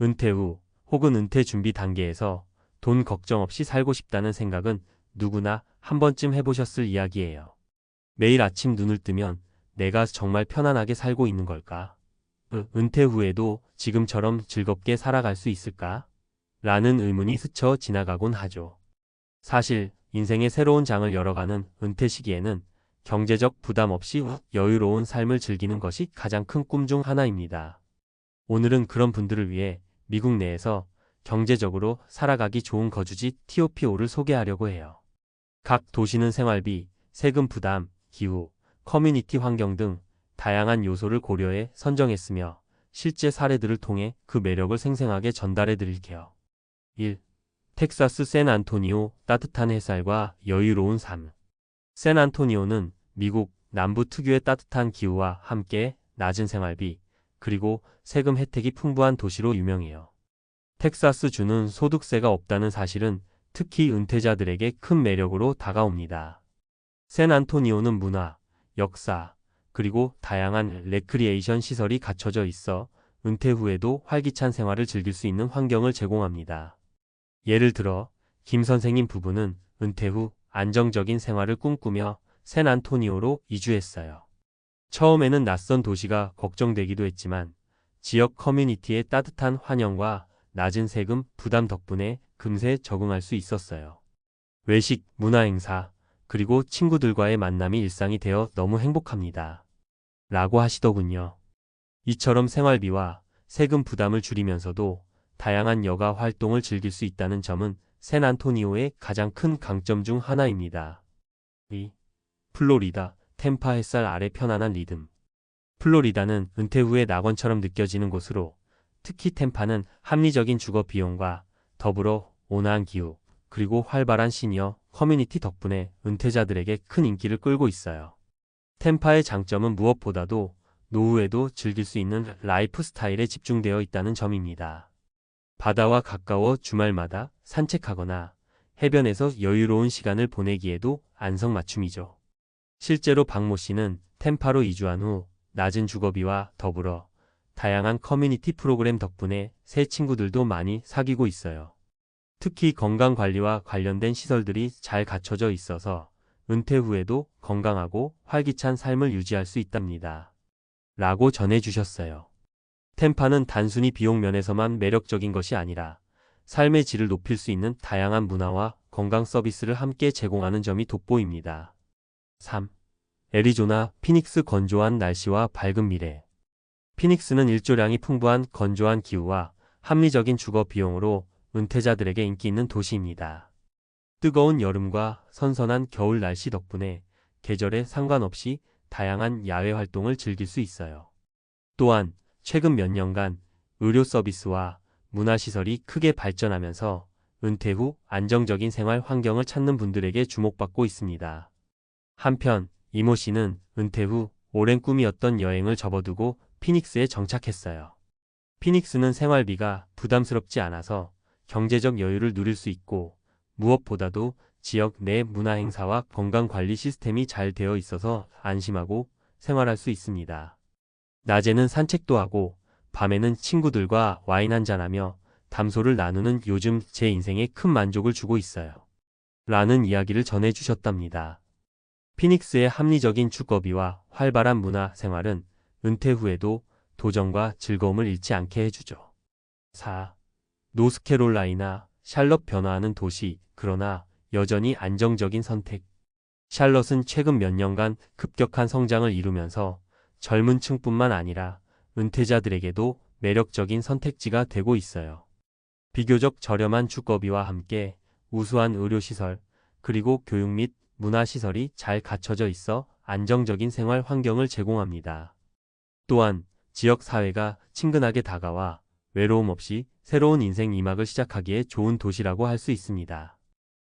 은퇴 후 혹은 은퇴 준비 단계에서 돈 걱정 없이 살고 싶다는 생각은 누구나 한 번쯤 해보셨을 이야기예요. 매일 아침 눈을 뜨면 내가 정말 편안하게 살고 있는 걸까? 은퇴 후에도 지금처럼 즐겁게 살아갈 수 있을까? 라는 의문이 스쳐 지나가곤 하죠. 사실 인생의 새로운 장을 열어가는 은퇴 시기에는 경제적 부담 없이 여유로운 삶을 즐기는 것이 가장 큰 꿈 중 하나입니다. 오늘은 그런 분들을 위해 미국 내에서 경제적으로 살아가기 좋은 거주지 TOPO를 소개하려고 해요. 각 도시는 생활비, 세금 부담, 기후, 커뮤니티 환경 등 다양한 요소를 고려해 선정했으며 실제 사례들을 통해 그 매력을 생생하게 전달해 드릴게요. 1. 텍사스 샌안토니오 따뜻한 햇살과 여유로운 삶. 샌안토니오는 미국 남부 특유의 따뜻한 기후와 함께 낮은 생활비, 그리고 세금 혜택이 풍부한 도시로 유명해요. 텍사스주는 소득세가 없다는 사실은 특히 은퇴자들에게 큰 매력으로 다가옵니다. 샌안토니오는 문화, 역사, 그리고 다양한 레크리에이션 시설이 갖춰져 있어 은퇴 후에도 활기찬 생활을 즐길 수 있는 환경을 제공합니다. 예를 들어 김 선생님 부부는 은퇴 후 안정적인 생활을 꿈꾸며 샌안토니오로 이주했어요. 처음에는 낯선 도시가 걱정되기도 했지만 지역 커뮤니티의 따뜻한 환영과 낮은 세금 부담 덕분에 금세 적응할 수 있었어요. 외식, 문화행사, 그리고 친구들과의 만남이 일상이 되어 너무 행복합니다. 라고 하시더군요. 이처럼 생활비와 세금 부담을 줄이면서도 다양한 여가 활동을 즐길 수 있다는 점은 샌안토니오의 가장 큰 강점 중 하나입니다. 2. 플로리다, 템파 햇살 아래 편안한 리듬. 플로리다는 은퇴 후의 낙원처럼 느껴지는 곳으로 특히 템파는 합리적인 주거 비용과 더불어 온화한 기후, 그리고 활발한 시니어 커뮤니티 덕분에 은퇴자들에게 큰 인기를 끌고 있어요. 템파의 장점은 무엇보다도 노후에도 즐길 수 있는 라이프 스타일에 집중되어 있다는 점입니다. 바다와 가까워 주말마다 산책하거나 해변에서 여유로운 시간을 보내기에도 안성맞춤이죠. 실제로 박모 씨는 템파로 이주한 후 낮은 주거비와 더불어 다양한 커뮤니티 프로그램 덕분에 새 친구들도 많이 사귀고 있어요. 특히 건강관리와 관련된 시설들이 잘 갖춰져 있어서 은퇴 후에도 건강하고 활기찬 삶을 유지할 수 있답니다. 라고 전해주셨어요. 템파는 단순히 비용 면에서만 매력적인 것이 아니라 삶의 질을 높일 수 있는 다양한 문화와 건강 서비스를 함께 제공하는 점이 돋보입니다. 3. 애리조나, 피닉스 건조한 날씨와 밝은 미래. 피닉스는 일조량이 풍부한 건조한 기후와 합리적인 주거 비용으로 은퇴자들에게 인기 있는 도시입니다. 뜨거운 여름과 선선한 겨울 날씨 덕분에 계절에 상관없이 다양한 야외 활동을 즐길 수 있어요. 또한 최근 몇 년간 의료 서비스와 문화시설이 크게 발전하면서 은퇴 후 안정적인 생활 환경을 찾는 분들에게 주목받고 있습니다. 한편 이모 씨는 은퇴 후 오랜 꿈이었던 여행을 접어두고 피닉스에 정착했어요. 피닉스는 생활비가 부담스럽지 않아서 경제적 여유를 누릴 수 있고 무엇보다도 지역 내 문화행사와 건강관리 시스템이 잘 되어 있어서 안심하고 생활할 수 있습니다. 낮에는 산책도 하고 밤에는 친구들과 와인 한잔하며 담소를 나누는 요즘 제 인생에 큰 만족을 주고 있어요. 라는 이야기를 전해주셨답니다. 피닉스의 합리적인 주거비와 활발한 문화 생활은 은퇴 후에도 도전과 즐거움을 잃지 않게 해주죠. 4. 노스캐롤라이나, 샬럿 변화하는 도시, 그러나 여전히 안정적인 선택. 샬럿은 최근 몇 년간 급격한 성장을 이루면서 젊은 층뿐만 아니라 은퇴자들에게도 매력적인 선택지가 되고 있어요. 비교적 저렴한 주거비와 함께 우수한 의료시설, 그리고 교육 및 문화시설이 잘 갖춰져 있어 안정적인 생활 환경을 제공합니다. 또한 지역 사회가 친근하게 다가와 외로움 없이 새로운 인생 2막을 시작하기에 좋은 도시라고 할 수 있습니다.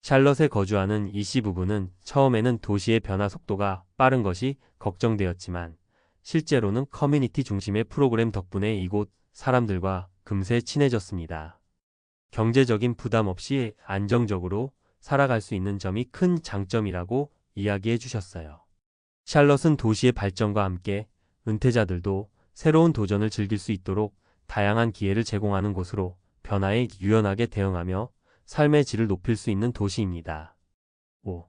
샬럿에 거주하는 이 씨 부부는 처음에는 도시의 변화 속도가 빠른 것이 걱정되었지만 실제로는 커뮤니티 중심의 프로그램 덕분에 이곳 사람들과 금세 친해졌습니다. 경제적인 부담 없이 안정적으로 살아갈 수 있는 점이 큰 장점이라고 이야기해 주셨어요. 샬럿은 도시의 발전과 함께 은퇴자들도 새로운 도전을 즐길 수 있도록 다양한 기회를 제공하는 곳으로 변화에 유연하게 대응하며 삶의 질을 높일 수 있는 도시입니다. 5.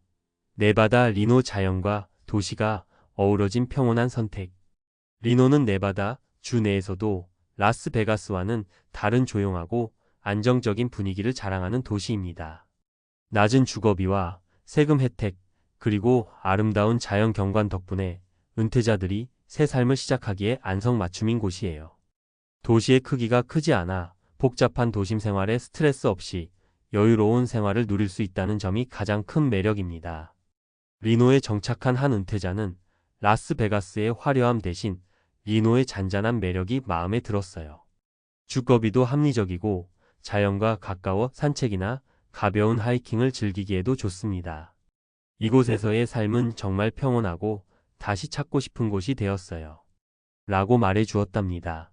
네바다 리노 자연과 도시가 어우러진 평온한 선택. 리노는 네바다 주 내에서도 라스베가스와는 다른 조용하고 안정적인 분위기를 자랑하는 도시입니다. 낮은 주거비와 세금 혜택, 그리고 아름다운 자연 경관 덕분에 은퇴자들이 새 삶을 시작하기에 안성맞춤인 곳이에요. 도시의 크기가 크지 않아 복잡한 도심 생활에 스트레스 없이 여유로운 생활을 누릴 수 있다는 점이 가장 큰 매력입니다. 리노에 정착한 한 은퇴자는 라스베가스의 화려함 대신 리노의 잔잔한 매력이 마음에 들었어요. 주거비도 합리적이고 자연과 가까워 산책이나 가벼운 하이킹을 즐기기에도 좋습니다. 이곳에서의 삶은 정말 평온하고 다시 찾고 싶은 곳이 되었어요. 라고 말해 주었답니다.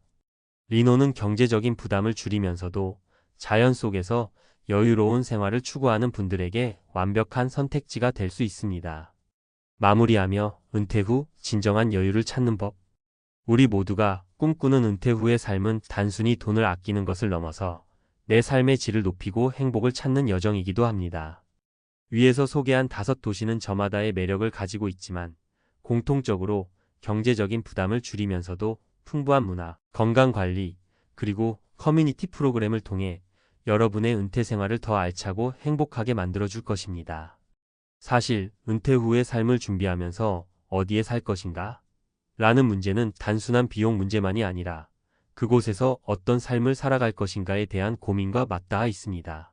리노는 경제적인 부담을 줄이면서도 자연 속에서 여유로운 생활을 추구하는 분들에게 완벽한 선택지가 될 수 있습니다. 마무리하며 은퇴 후 진정한 여유를 찾는 법. 우리 모두가 꿈꾸는 은퇴 후의 삶은 단순히 돈을 아끼는 것을 넘어서 내 삶의 질을 높이고 행복을 찾는 여정이기도 합니다. 위에서 소개한 5도시는 저마다의 매력을 가지고 있지만 공통적으로 경제적인 부담을 줄이면서도 풍부한 문화, 건강관리, 그리고 커뮤니티 프로그램을 통해 여러분의 은퇴 생활을 더 알차고 행복하게 만들어줄 것입니다. 사실 은퇴 후의 삶을 준비하면서 어디에 살 것인가? 라는 문제는 단순한 비용 문제만이 아니라 그곳에서 어떤 삶을 살아갈 것인가에 대한 고민과 맞닿아 있습니다.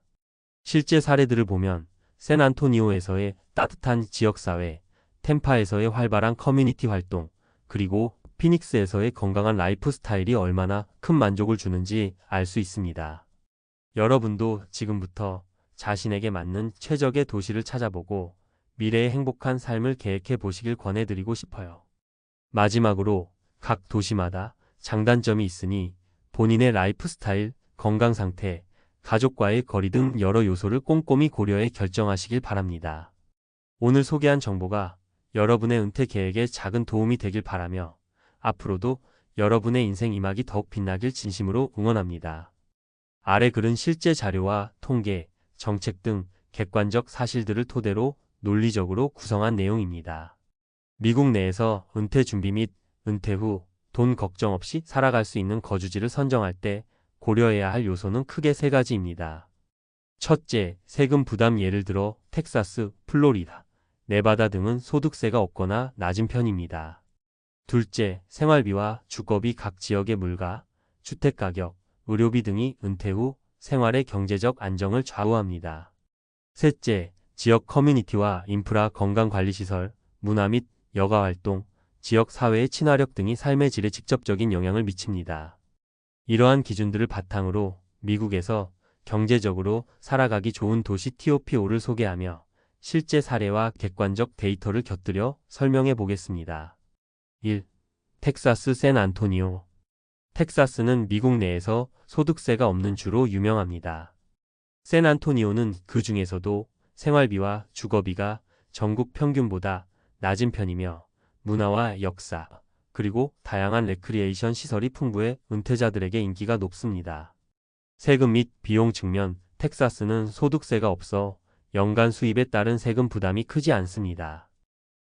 실제 사례들을 보면 샌안토니오에서의 따뜻한 지역사회, 템파에서의 활발한 커뮤니티 활동, 그리고 피닉스에서의 건강한 라이프 스타일이 얼마나 큰 만족을 주는지 알 수 있습니다. 여러분도 지금부터 자신에게 맞는 최적의 도시를 찾아보고 미래의 행복한 삶을 계획해 보시길 권해드리고 싶어요. 마지막으로 각 도시마다 장단점이 있으니 본인의 라이프 스타일, 건강 상태, 가족과의 거리 등 여러 요소를 꼼꼼히 고려해 결정하시길 바랍니다. 오늘 소개한 정보가 여러분의 은퇴 계획에 작은 도움이 되길 바라며 앞으로도 여러분의 인생 이막이 더욱 빛나길 진심으로 응원합니다. 아래 글은 실제 자료와 통계, 정책 등 객관적 사실들을 토대로 논리적으로 구성한 내용입니다. 미국 내에서 은퇴 준비 및 은퇴 후 돈 걱정 없이 살아갈 수 있는 거주지를 선정할 때 고려해야 할 요소는 크게 3가지입니다. 첫째, 세금 부담. 예를 들어 텍사스, 플로리다, 네바다 등은 소득세가 없거나 낮은 편입니다. 둘째, 생활비와 주거비. 각 지역의 물가, 주택가격, 의료비 등이 은퇴 후 생활의 경제적 안정을 좌우합니다. 셋째, 지역 커뮤니티와 인프라, 건강관리시설, 문화 및 여가활동, 지역 사회의 친화력 등이 삶의 질에 직접적인 영향을 미칩니다. 이러한 기준들을 바탕으로 미국에서 경제적으로 살아가기 좋은 도시 TOP5를 소개하며 실제 사례와 객관적 데이터를 곁들여 설명해 보겠습니다. 1. 텍사스 샌안토니오. 텍사스는 미국 내에서 소득세가 없는 주로 유명합니다. 샌안토니오는 그 중에서도 생활비와 주거비가 전국 평균보다 낮은 편이며 문화와 역사, 그리고 다양한 레크리에이션 시설이 풍부해 은퇴자들에게 인기가 높습니다. 세금 및 비용 측면. 텍사스는 소득세가 없어 연간 수입에 따른 세금 부담이 크지 않습니다.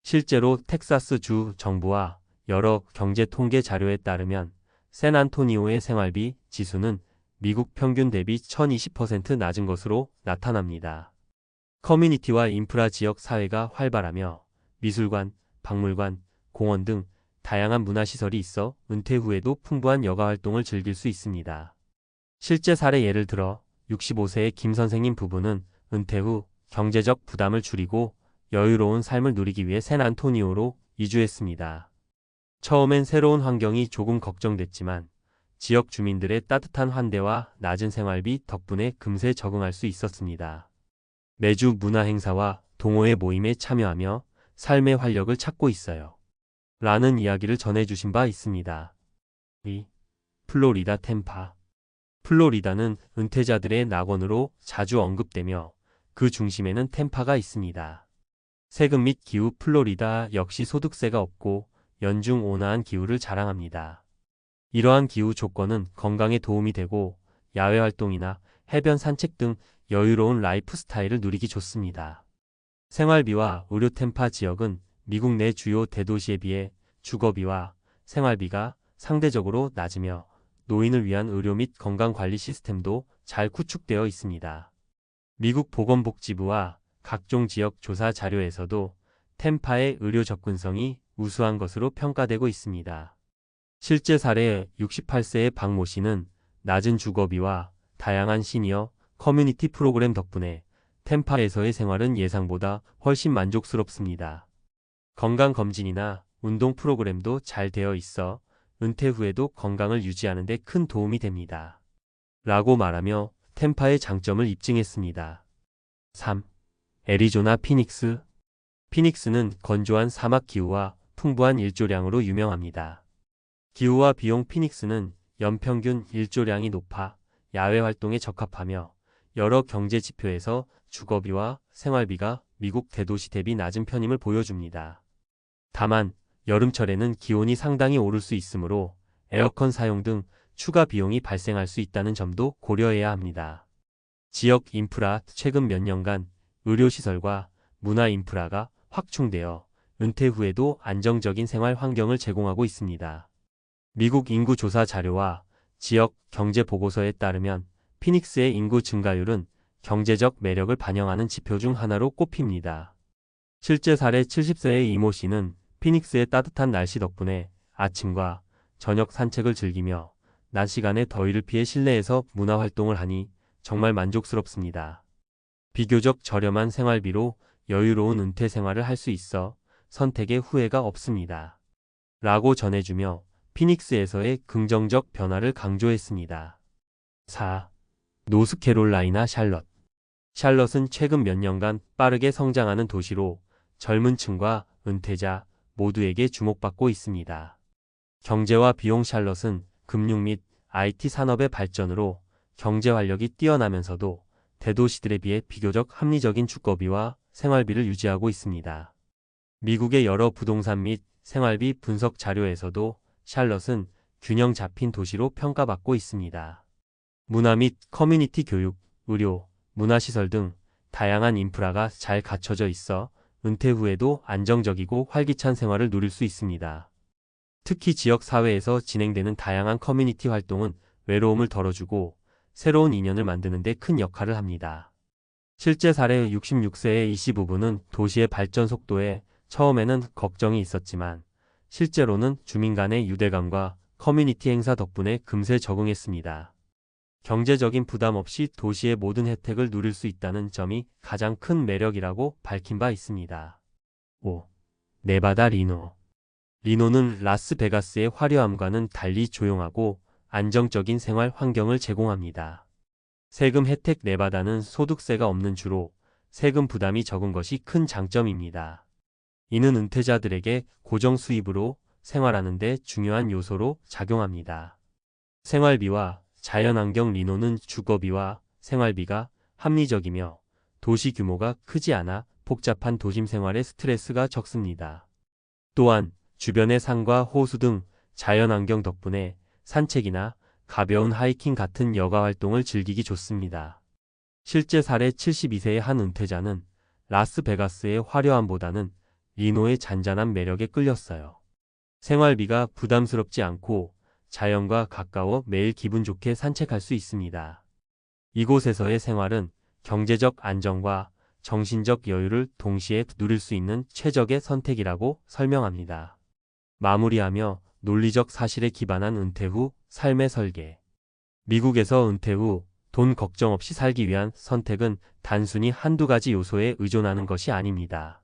실제로 텍사스 주 정부와 여러 경제 통계 자료에 따르면 샌안토니오의 생활비 지수는 미국 평균 대비 1020% 낮은 것으로 나타납니다. 커뮤니티와 인프라. 지역 사회가 활발하며 미술관, 박물관, 공원 등 다양한 문화시설이 있어 은퇴 후에도 풍부한 여가활동을 즐길 수 있습니다. 실제 사례. 예를 들어 65세의 김 선생님 부부는 은퇴 후 경제적 부담을 줄이고 여유로운 삶을 누리기 위해 샌안토니오로 이주했습니다. 처음엔 새로운 환경이 조금 걱정됐지만 지역 주민들의 따뜻한 환대와 낮은 생활비 덕분에 금세 적응할 수 있었습니다. 매주 문화 행사와 동호회 모임에 참여하며 삶의 활력을 찾고 있어요. 라는 이야기를 전해주신 바 있습니다. 2. 플로리다 템파. 플로리다는 은퇴자들의 낙원으로 자주 언급되며 그 중심에는 템파가 있습니다. 세금 및 기후. 플로리다 역시 소득세가 없고 연중 온화한 기후를 자랑합니다. 이러한 기후 조건은 건강에 도움이 되고 야외 활동이나 해변 산책 등 여유로운 라이프 스타일을 누리기 좋습니다. 생활비와 의료 템파 지역은 미국 내 주요 대도시에 비해 주거비와 생활비가 상대적으로 낮으며 노인을 위한 의료 및 건강관리 시스템도 잘 구축되어 있습니다. 미국 보건복지부와 각종 지역 조사 자료에서도 템파의 의료 접근성이 우수한 것으로 평가되고 있습니다. 실제 사례 68세의 박모 씨는 낮은 주거비와 다양한 시니어 커뮤니티 프로그램 덕분에 템파에서의 생활은 예상보다 훨씬 만족스럽습니다. 건강검진이나 운동 프로그램도 잘 되어 있어 은퇴 후에도 건강을 유지하는 데 큰 도움이 됩니다. 라고 말하며 템파의 장점을 입증했습니다. 3. 애리조나 피닉스. 피닉스는 건조한 사막 기후와 풍부한 일조량으로 유명합니다. 기후와 비용. 피닉스는 연평균 일조량이 높아 야외 활동에 적합하며 여러 경제 지표에서 주거비와 생활비가 미국 대도시 대비 낮은 편임을 보여줍니다. 다만 여름철에는 기온이 상당히 오를 수 있으므로 에어컨 사용 등 추가 비용이 발생할 수 있다는 점도 고려해야 합니다. 지역 인프라. 최근 몇 년간 의료시설과 문화 인프라가 확충되어 은퇴 후에도 안정적인 생활 환경을 제공하고 있습니다. 미국 인구 조사 자료와 지역 경제 보고서에 따르면 피닉스의 인구 증가율은 경제적 매력을 반영하는 지표 중 하나로 꼽힙니다. 실제 사례 70세의 이모 씨는 피닉스의 따뜻한 날씨 덕분에 아침과 저녁 산책을 즐기며 낮 시간에 더위를 피해 실내에서 문화 활동을 하니 정말 만족스럽습니다. 비교적 저렴한 생활비로 여유로운 은퇴 생활을 할 수 있어 선택에 후회가 없습니다. 라고 전해주며 피닉스에서의 긍정적 변화를 강조했습니다. 4. 노스캐롤라이나 샬럿. 샬럿은 최근 몇 년간 빠르게 성장하는 도시로 젊은 층과 은퇴자 모두에게 주목받고 있습니다. 경제와 비용. 샬럿은 금융 및 IT 산업의 발전으로 경제 활력이 뛰어나면서도 대도시들에 비해 비교적 합리적인 주거비와 생활비를 유지하고 있습니다. 미국의 여러 부동산 및 생활비 분석 자료에서도 샬럿은 균형 잡힌 도시로 평가받고 있습니다. 문화 및 커뮤니티 교육, 의료, 문화시설 등 다양한 인프라가 잘 갖춰져 있어 은퇴 후에도 안정적이고 활기찬 생활을 누릴 수 있습니다. 특히 지역 사회에서 진행되는 다양한 커뮤니티 활동은 외로움을 덜어주고 새로운 인연을 만드는 데 큰 역할을 합니다. 실제 사례 66세의 이씨 부부는 도시의 발전 속도에 처음에는 걱정이 있었지만 실제로는 주민 간의 유대감과 커뮤니티 행사 덕분에 금세 적응했습니다. 경제적인 부담 없이 도시의 모든 혜택을 누릴 수 있다는 점이 가장 큰 매력이라고 밝힌 바 있습니다. 5. 네바다 리노. 리노는 라스베가스의 화려함과는 달리 조용하고 안정적인 생활 환경을 제공합니다. 세금 혜택. 네바다는 소득세가 없는 주로 세금 부담이 적은 것이 큰 장점입니다. 이는 은퇴자들에게 고정 수입으로 생활하는 데 중요한 요소로 작용합니다. 생활비와 자연환경. 리노는 주거비와 생활비가 합리적이며 도시 규모가 크지 않아 복잡한 도심 생활에 스트레스가 적습니다. 또한 주변의 산과 호수 등 자연환경 덕분에 산책이나 가벼운 하이킹 같은 여가 활동을 즐기기 좋습니다. 실제 사례 72세의 한 은퇴자는 라스베가스의 화려함보다는 리노의 잔잔한 매력에 끌렸어요. 생활비가 부담스럽지 않고 자연과 가까워 매일 기분 좋게 산책할 수 있습니다. 이곳에서의 생활은 경제적 안정과 정신적 여유를 동시에 누릴 수 있는 최적의 선택이라고 설명합니다. 마무리하며 논리적 사실에 기반한 은퇴 후 삶의 설계. 미국에서 은퇴 후 돈 걱정 없이 살기 위한 선택은 단순히 한두 가지 요소에 의존하는 것이 아닙니다.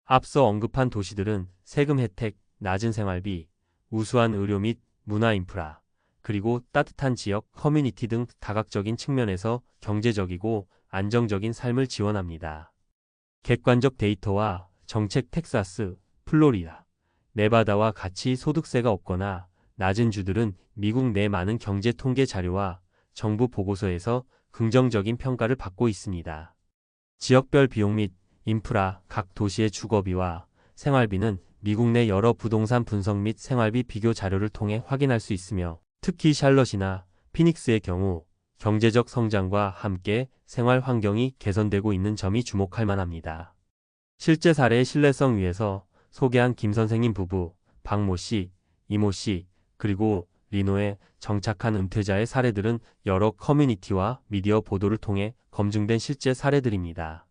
앞서 언급한 도시들은 세금 혜택, 낮은 생활비, 우수한 의료 및 문화 인프라, 그리고 따뜻한 지역 커뮤니티 등 다각적인 측면에서 경제적이고 안정적인 삶을 지원합니다. 객관적 데이터와 정책. 텍사스, 플로리다, 네바다와 같이 소득세가 없거나 낮은 주들은 미국 내 많은 경제 통계 자료와 정부 보고서에서 긍정적인 평가를 받고 있습니다. 지역별 비용 및 인프라. 각 도시의 주거비와 생활비는 미국 내 여러 부동산 분석 및 생활비 비교 자료를 통해 확인할 수 있으며, 특히 샬럿이나 피닉스의 경우 경제적 성장과 함께 생활 환경이 개선되고 있는 점이 주목할 만합니다. 실제 사례의 신뢰성 위에서 소개한 김 선생님 부부, 박모 씨, 이모 씨, 그리고 리노에 정착한 은퇴자의 사례들은 여러 커뮤니티와 미디어 보도를 통해 검증된 실제 사례들입니다.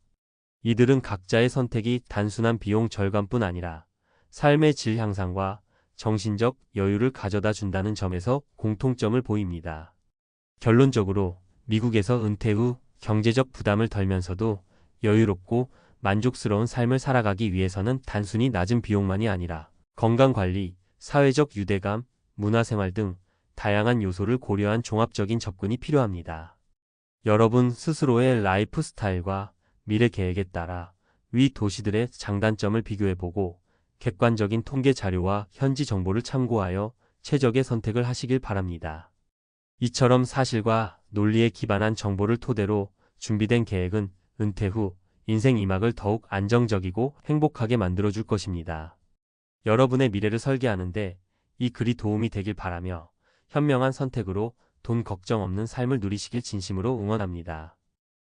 이들은 각자의 선택이 단순한 비용 절감뿐 아니라 삶의 질 향상과 정신적 여유를 가져다 준다는 점에서 공통점을 보입니다. 결론적으로 미국에서 은퇴 후 경제적 부담을 덜면서도 여유롭고 만족스러운 삶을 살아가기 위해서는 단순히 낮은 비용만이 아니라 건강관리, 사회적 유대감, 문화생활 등 다양한 요소를 고려한 종합적인 접근이 필요합니다. 여러분 스스로의 라이프 스타일과 미래 계획에 따라 위 도시들의 장단점을 비교해보고 객관적인 통계 자료와 현지 정보를 참고하여 최적의 선택을 하시길 바랍니다. 이처럼 사실과 논리에 기반한 정보를 토대로 준비된 계획은 은퇴 후 인생 2막을 더욱 안정적이고 행복하게 만들어줄 것입니다. 여러분의 미래를 설계하는데 이 글이 도움이 되길 바라며 현명한 선택으로 돈 걱정 없는 삶을 누리시길 진심으로 응원합니다.